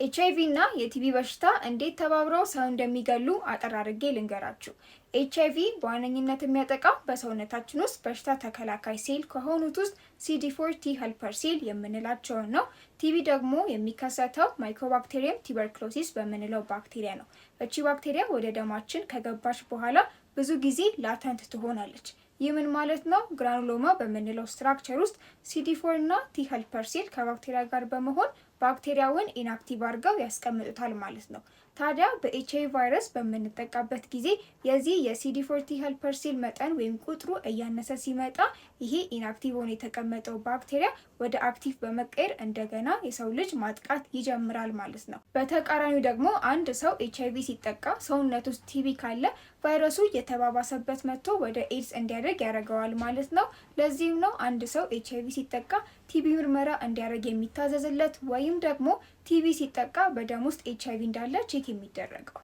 ኤችአይቪ እና የቲቢ በሽታ እንዴት ተባብረው ሰው እንደሚገሉ አጠር አድርጌ ልንገራችሁ። ኤችአይቪ በዋነኝነት የሚያጠቃው በሰውነታችን ውስጥ በሽታ ተከላካይ ሴል ከሆኑት ውስጥ CD4 ቲ ሄልፐር ሴል የምንላቸውን ነው። ቲቢ ደግሞ የሚከሰተው ማይኮባክቴሪየም ቱበርክሎሲስ በምንለው ባክቴሪያ ነው። እቺ ባክቴሪያ ወደ ደማችን ከገባች በኋላ ብዙ ጊዜ ላተንት ትሆናለች። ይህ ምን ማለት ነው? ግራኑሎማ በምንለው ስትራክቸር ውስጥ CD4 እና ቲ ሄልፐር ሴል ከባክቴሪያ ጋር በመሆን ባክቴሪያውን ኢንአክቲቭ አድርገው ያስቀምጡታል ማለት ነው። ታዲያ በኤችአይቪ ቫይረስ በምንጠቃበት ጊዜ የዚህ የCD4 ቲ ሄልፐር ሴል መጠን ወይም ቁጥሩ እያነሰ ሲመጣ ይሄ ኢንአክቲቭ ሆኖ የተቀመጠው ባክቴሪያ ወደ አክቲቭ በመቀየር እንደገና የሰው ልጅ ማጥቃት ይጀምራል ማለት ነው። በተቃራኒው ደግሞ አንድ ሰው ኤችአይቪ ሲጠቃ ሰውነት ውስጥ ቲቢ ካለ ቫይረሱ የተባባሰበት መጥቶ ወደ ኤድስ እንዲያደርግ ያደርገዋል ማለት ነው። ለዚህም ነው አንድ ሰው ኤችአይቪ ሲጠቃ ቲቢ ምርመራ እንዲያደርግ የሚታዘዝለት ወይም ደግሞ ቲቢ ሲጠቃ በደም ውስጥ ኤችአይቪ እንዳለ ቼክ የሚደረገው።